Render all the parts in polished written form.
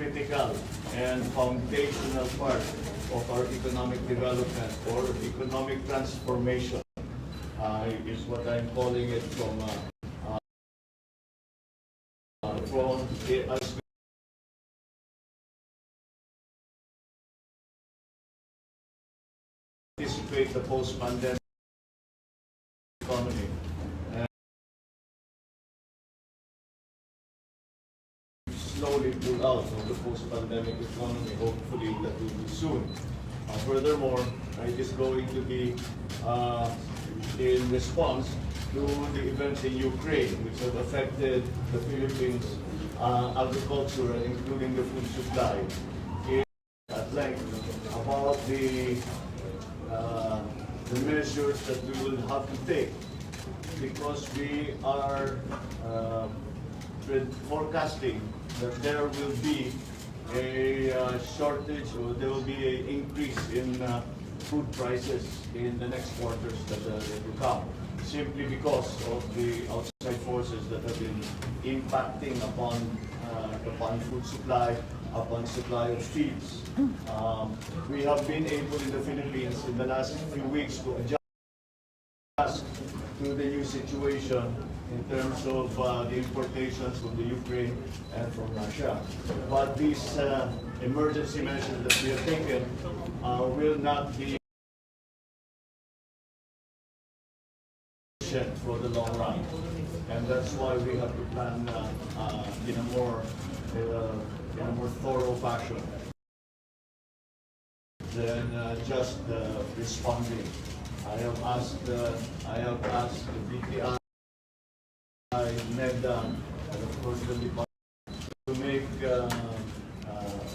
critical and foundational part of our economic development or economic transformation, is what I'm calling it from as we anticipate the post-pandemic economy. Slowly pull out of the post-pandemic economy. Hopefully that will be soon. Furthermore, it is going to be in response to the events in Ukraine, which have affected the Philippines' agriculture, including the food supply. At length about the measures that we will have to take, because we are forecasting that there will be a shortage, or there will be an increase in food prices in the next quarters that will come, simply because of the outside forces that have been impacting upon food supply, upon supply of feeds. We have been able in the Philippines in the last few weeks to adjust to the new situation in terms of the importations from the Ukraine and from Russia. But these emergency measures that we have taken will not be sufficient for the long run. And that's why we have to plan in a more thorough fashion than just responding. I have asked the DTI, NEDA, and of course the department to make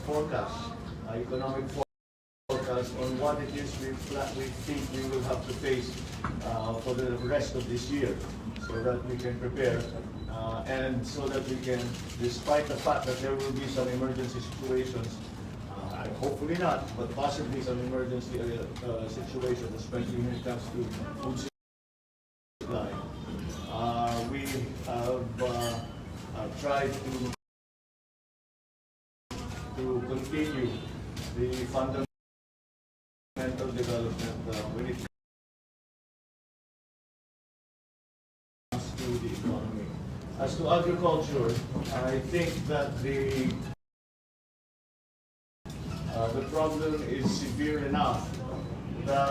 forecasts, economic forecasts on what it is we think we will have to face for the rest of this year, so that we can prepare and so that we can, despite the fact that there will be some emergency situations, hopefully not, but possibly some emergency situations, especially when it comes to food supply. We have tried to continue the fundamental development when it comes to the economy. As to agriculture, I think that the problem is severe enough that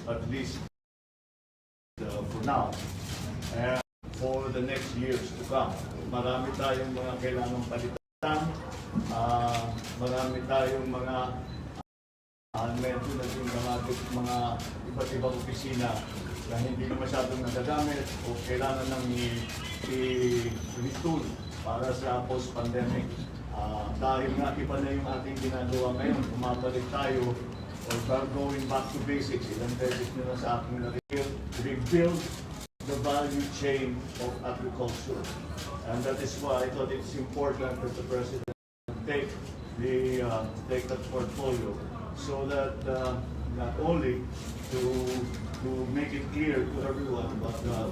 at least for now and for the next years to come. Marami tayong mga kailangang palitan, marami tayong mga medyo naging mga iba't ibang opisina na hindi na masyadong nagagamit o kailangan nang i-retool para sa post-pandemic. Dahil nga iba na yung ating ginagawa ngayon, bumabalik tayo or going back to basics. Ilang beses nyo na sa aking rebuild the value chain of agriculture. And that is why I thought it's important that the President take that portfolio, so that not only to make it clear to everyone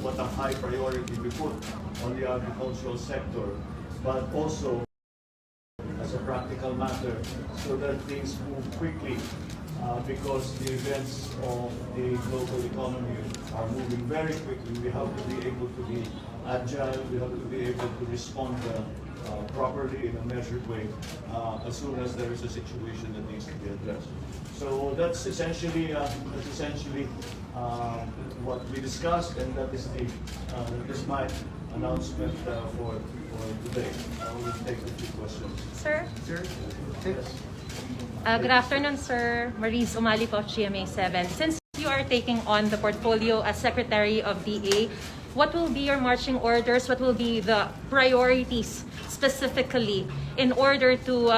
what a high priority we put on the agricultural sector, but also as a practical matter, so that things move quickly, because the events of the global economy are moving very quickly. We have to be able to be agile, we have to be able to respond properly in a measured way as soon as there is a situation that needs to be addressed. So that's essentially what we discussed, and that is my announcement for today. I will take a few questions. Sir? Sir? Yes. Good afternoon, sir. Maurice Umali po, GMA 7. Since you are taking on the portfolio as Secretary of DA, what will be your marching orders? What will be the priorities specifically in order to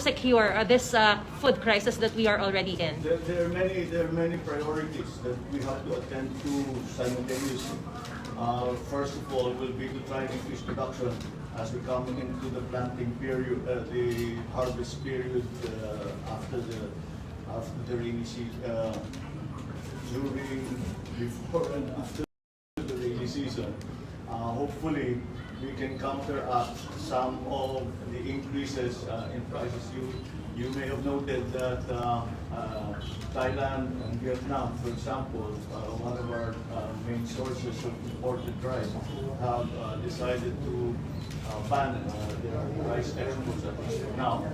secure this food crisis that we are already in? There are many priorities that we have to attend to simultaneously. First of all, will be to try and increase production as we come into the planting period, the harvest period after the rainy season, before and after the rainy season. hopefully we can counteract some of the increases in prices. You may have noted that Thailand and Vietnam, for example, one of our main sources of imported rice, have decided to ban their rice exports at least for now.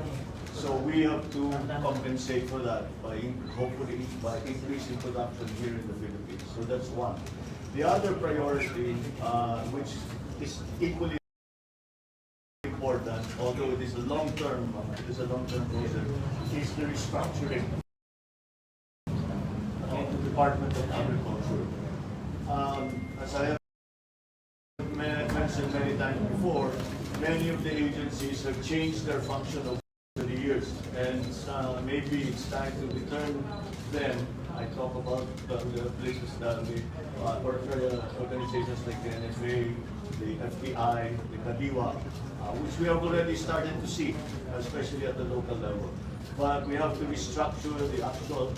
So we have to compensate for that by hopefully by increasing production here in the Philippines. So that's one. The other priority, which is equally important, although it is a long-term process, is the restructuring of the Department of Agriculture. As I have mentioned many times before, many of the agencies have changed their function over the years, and maybe it's time to return them. I talk about the places that organizations like the NFA, the FPI, the Kadiwa, which we have already started to see, especially at the local level. But we have to restructure the actual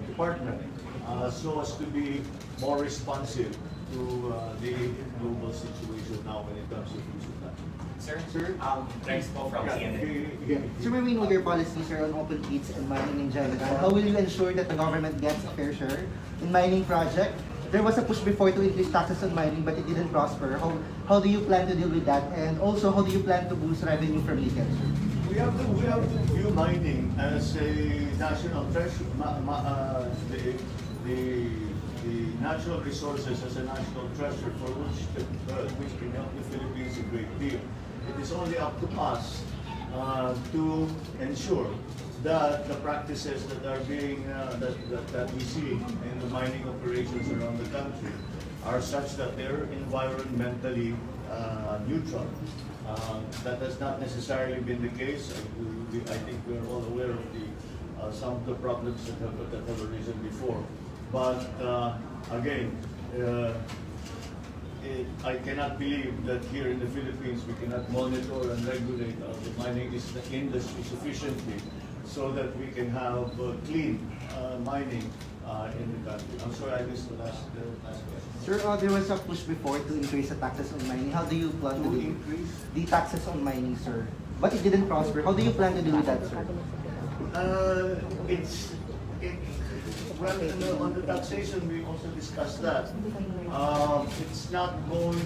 department so as to be more responsive to the global situation now when it comes to food supply. Sir, Rex po from CNN. So may we know your policies sir, on open pits and mining in general? How will you ensure that the government gets a fair share in mining project? There was a push before to increase taxes on mining, but it didn't prosper. How do you plan to deal with that? And also, how do you plan to boost revenue from nickel, sir? We have to view mining as a national treasure, the natural resources as a national treasure for which can help the Philippines a great deal. It is only up to us to ensure that the practices that are being that we see in the mining operations around the country are such that they're environmentally neutral. That has not necessarily been the case. I think we're all aware of some of the problems that have arisen before. But again, I cannot believe that here in the Philippines we cannot monitor and regulate the mining industry sufficiently so that we can have clean mining in the country. I'm sorry, I missed the last question. Sir, there was a push before to increase the taxes on mining. How do you plan to increase the taxes on mining, sir? But it didn't prosper. How do you plan to deal with that, sir? Well, on the taxation, we also discussed that. It's not going,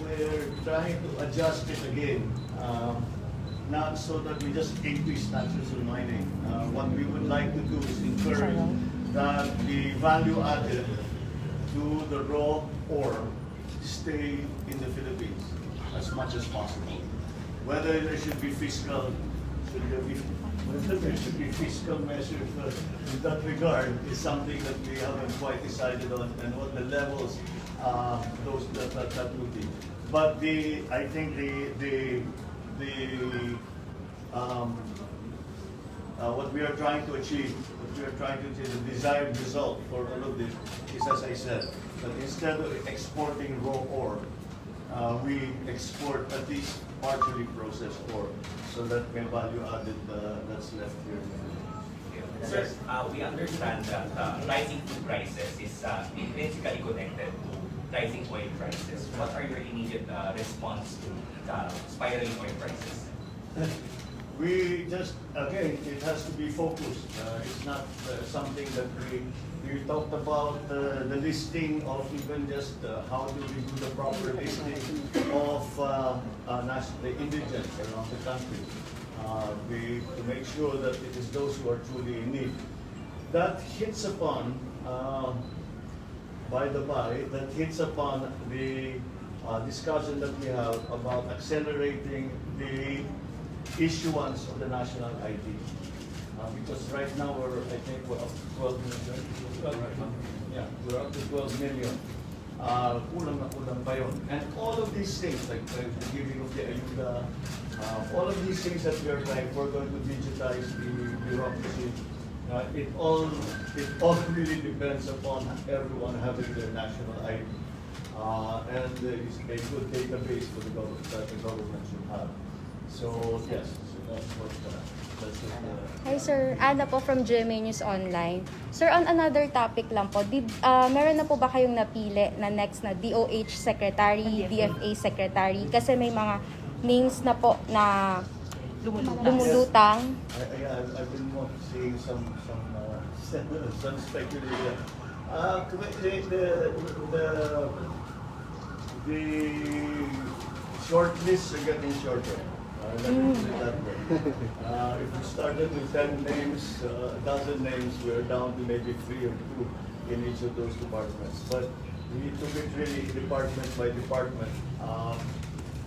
we're trying to adjust it again. Not so that we just increase taxes on mining. What we would like to do is encourage that the value added to the raw ore stay in the Philippines as much as possible. Whether there should be fiscal measures in that regard is something that we haven't quite decided on, and what the levels that would be. But I think what we are trying to achieve, the desired result for all of this is, as I said, that instead of exporting raw ore, we export at least partially processed ore, so that may value added that's left here. Sir, we understand that rising food prices is intrinsically connected to rising oil prices. What are your immediate response to spiraling oil prices? We just, again, it has to be focused. It's not something that we talked about the listing of even just how do we do the proper listing of the indigents around the country. To make sure that it is those who are truly in need. That hits upon, by the by, that hits upon the discussion that we have about accelerating the issuance of the national ID. Because right now I think we're up to 12 million. Yeah, we're up to 12 million. Kulang na kulang pa yun. And all of these things, like the giving of the ayuda, all of these things that we're trying, we're going to digitize the bureaucracy. It all really depends upon everyone having their national ID. And it's a good database for the government that the government should have. So yes, so that's what that's what Hi sir, Ana po from GMA News Online. Sir, on another topic lang po, meron na po ba kayong napili na next na DOH Secretary, DFA Secretary? Kasi may mga names na po na lumulutang. I've been seeing some speculation. The short lists are getting shorter. Let me put it that way. If we started with 10 names, a dozen names, we're down to maybe 3 or 2 in each of those departments. But we took it really department by department.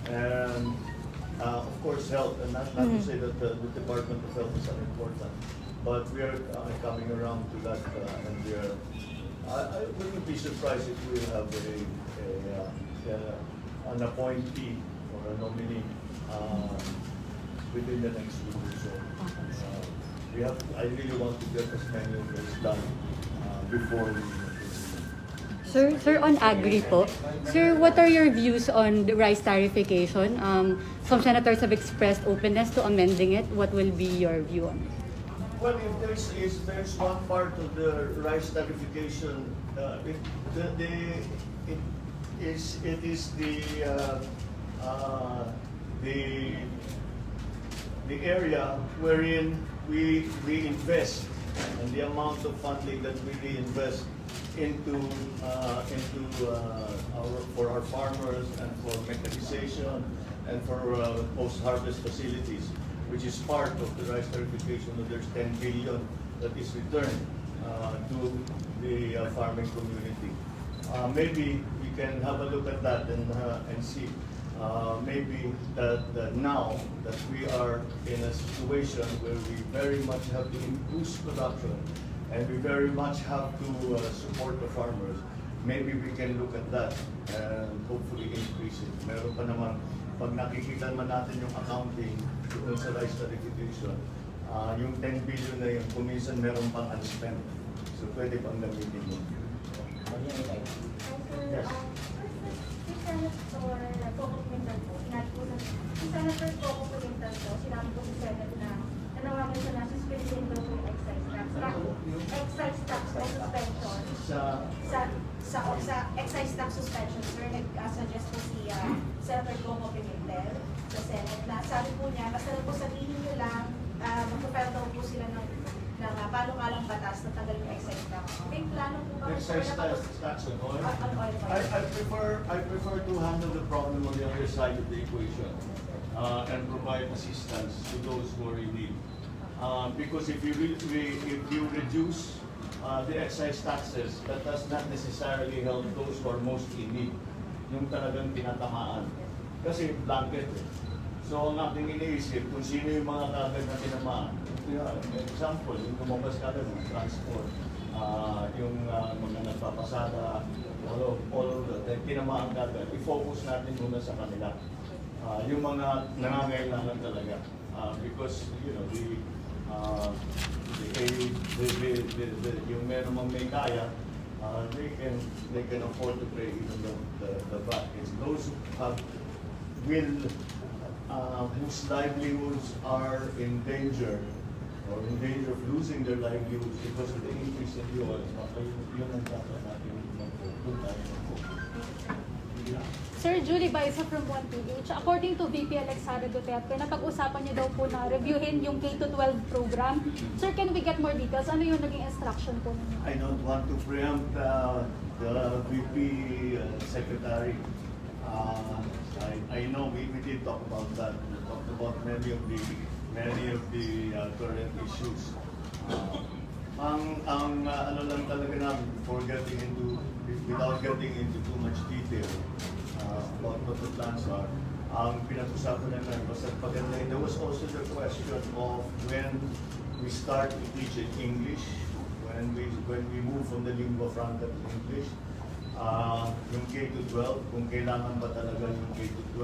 And of course, health, and not to say that the Department of Health is unimportant, but we are coming around to that, and we are. I wouldn't be surprised if we have an appointee or a nominee within the next week or so. I really want to get as many of those done before we. Sir, on agri po, sir, what are your views on the rice tariffication? Some senators have expressed openness to amending it. What will be your view on it? Well, if there's one part of the rice tariffication, it is the area wherein we invest, and the amount of funding that we invest into for our farmers and for mechanization and for post-harvest facilities, which is part of the rice tariffication. There's 10 billion that is returned to the farming community. Maybe we can have a look at that and see. Maybe that now that we are in a situation where we very much have to boost production and we very much have to support the farmers, maybe we can look at that and hopefully increase it. Meron pa naman, pag nakikita naman natin yung accounting doon sa rice tariffication, yung 10 billion na yun, kuminsan meron pang unspent. So pwede pang gamitin yun. Yes. Senator Coco Pulintan po, sinabi po sa Senate na nanawagan siya na suspendin daw po yung excise tax suspension. Sa excise tax suspension, sir, nag-suggest po si Senator Coco Pulintan sa Senate na sabi po niya, basta na po sabihin nyo lang, magpapel daw po sila ng panukalang batas na tagal yung excise tax. May plano po ba? Excise tax on oil? On oil. I prefer to handle the problem on the other side of the equation and provide assistance to those who are in need. Because if you reduce the excise taxes, that does not necessarily help those who are most in need, yung talagang tinatamaan. Kasi blanket eh. So ang ating iniisip, kung sino yung mga kagad na tinamaan. Example, yung lumabas kagad ng transport, yung mga nagpapasada, all of that, tinamaan kagad. I-focus natin muna sa kanila. Yung mga nangangailangan talaga. Because, you know, yung meron mang may kaya, they can afford to pay even the VAT. It's those who whose livelihoods are in danger or in danger of losing their livelihoods because of the increase in the oil. Yun ang dapat natin Sir, Julie Baisa from 1PH. According to VP Alexandra Duterte, napag-usapan niyo daw po na reviewin yung K-12 program. Sir, can we get more details? Ano yung naging instruction po ninyo? I don't want to preempt the VP Secretary. I know we did talk about that. We talked about many of the current issues. Ano lang talaga namin without getting into too much detail about what the plans are. Pinag-usapan namin basta paganda. There was also the question of when we start to teach in English, when we move from the lingua franca to English. Yung K-12, kung kailangan ba talaga yung K-12.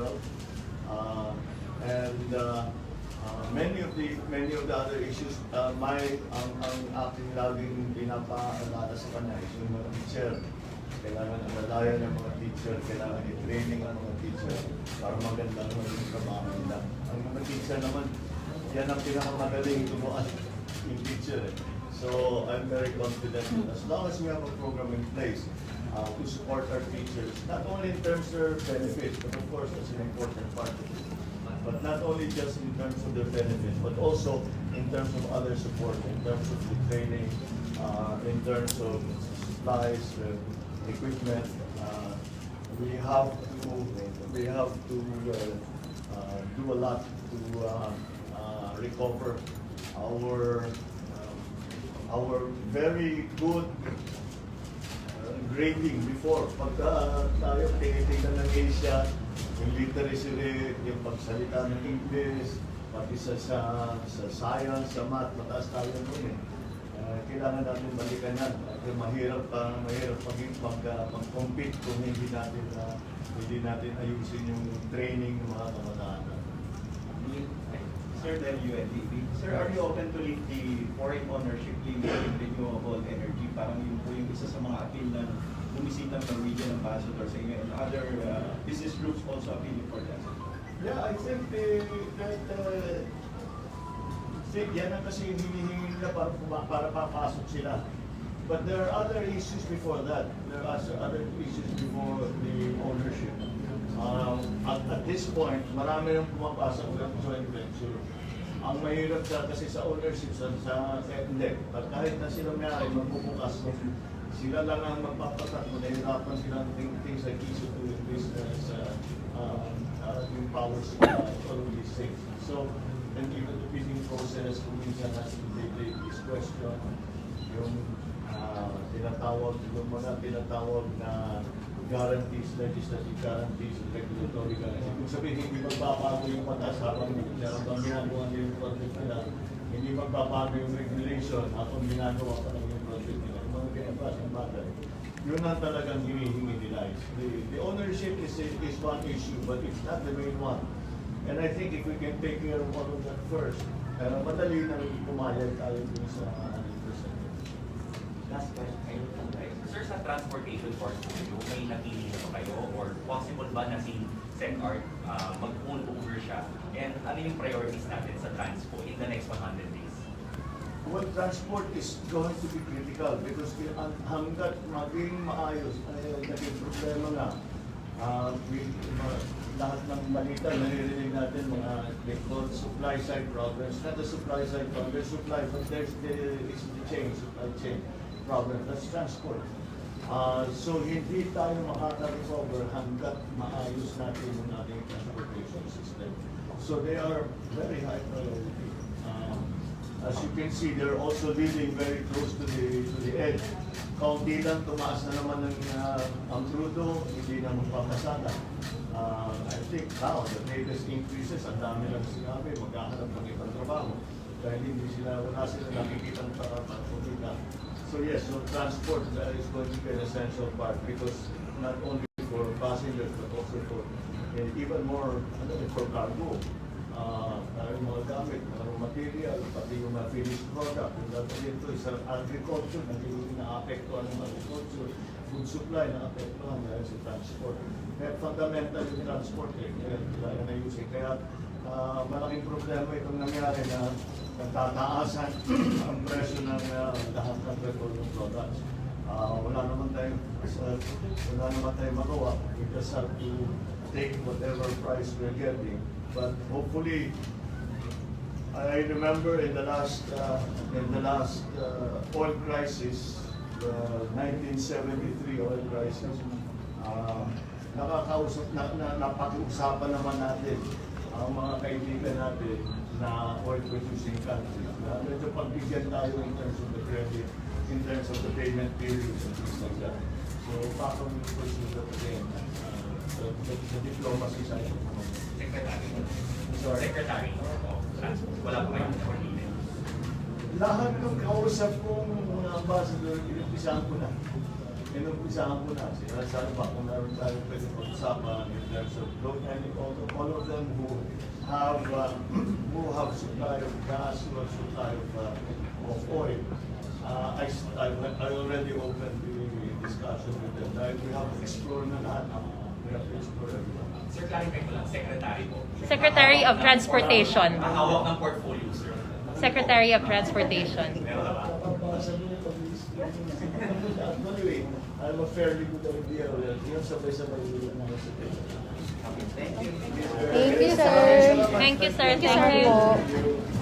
And many of the other issues, ang aking laging pinapaalala sa kanya is yung mga teacher. Kailangan ang malaya ng mga teacher, kailangan i-training ang mga teacher para maganda ang maging trabaho nila. Ang mga teacher naman, yan ang pinakamagaling gumawa in teacher. So I'm very confident as long as we have a program in place to support our teachers, not only in terms of their benefits, but of course that's an important part of it. But not only just in terms of their benefits, but also in terms of other support, in terms of the training, in terms of supplies, equipment. We have to do a lot to recover our very good grading before. Pagka tayo tinitingnan ng Asia, yung literacy rate, yung pagsalita ng English, pati sa science, sa math, mataas tayo nun eh. Kailangan natin balikan yan. Kasi mahirap mag-compete kung hindi natin ayusin yung training ng mga kabataan. Sir, dahil UNDP, sir, are you open to leave the foreign ownership limit in renewable energy? Parang yun po yung isa sa mga appeal ng bumisitang Norwegian ambassador sa inyo and other business groups also appealing for that. Yeah, I think yan ang kasi hinihingi nila para papasok sila. But there are other issues before that. There are other issues before the ownership. At this point, marami nang pumapasok ng joint venture. Ang mahirap kasi sa ownership, sa hindi. At kahit na sila may magbubukas, sila lang ang magpapatak. Nahirapan silang things like issue to business, yung power supply, all of these things. So, and even the bidding process, kung minsan has to take this question, yung mga tinatawag na guarantees, legislative guarantees, regulatory guarantees. Kung sabihin, hindi magbabago yung batas habang ginagawa nila yung project nila, hindi magbabago yung regulation habang ginagawa pa lang yung project nila. Yung mga ganyan klaseng bagay. Yun ang talagang hinihingi nila. The ownership is one issue, but it's not the main one. And I think if we can take care of all of that first, madali na pumayag tayo dun sa 100%. Last question. Sir, sa transportation portfolio, may napili na ba kayo or possible ba na si SecArt mag-own over siya? And ano yung priorities natin sa transpo in the next 100 days? Well, transport is going to be critical because hanggat maging maayos, naging problema nga. Lahat ng balita, naririnig natin mga they call supply side problems. Not the supply side problem, there's supply, but there's the supply chain problem. That's transport. So hindi tayo makaka-recover hanggat maayos natin yung ating transportation system. So they are very high priority. As you can see, they're also living very close to the edge. Kaunti lang, tumaas na naman ang crudo, hindi na magpapasada. I think now, the latest increases, ang dami lang sinabi, maghahanap ng ibang trabaho. Dahil wala sila nakikita ng para-para. So yes, so transport is going to be an essential part because not only for passengers, but also for even more for cargo. Yung mga gamit, mga material, pati yung mga finished product. Yung dati ito is agriculture, na-apektuhan ng agriculture, food supply, na-apektuhan dahil sa transport. Kaya fundamental yung transport, kaya na-using. Kaya malaking problema itong nangyari na nagtataasan ang presyo ng lahat ng petroleum products. Wala naman tayong magawa. We just have to take whatever price we're getting. But hopefully, I remember in the last oil crisis, the 1973 oil crisis, napag-usapan naman natin ang mga kaibigan natin na oil-producing countries. Medyo pagbigyan tayo in terms of the credit, in terms of the payment periods and things like that. So, back on the pursue that again, the diplomacy side of the Secretary. Secretary of Transport. Wala pa kayong coordinate. lahat ng kausap kong mga ambassador, inumpisahan ko na. Sinasabi ba kung naroon tayo pwede pag-usapan in terms of all of them who have supply of gas, who have supply of oil. I already opened the discussion with them. We have explored na lahat We have to explore everyone. Sir, clarify ko lang, secretary po. Secretary of Transportation. Mahawak ng portfolio, sir. Secretary of Transportation. Meron na ba? Anyway, I have a fairly good idea. Yun sabay-sabay yung analysis. Thank you, sir. Thank you, sir. Thank you, sir Thank you. po. Thank you.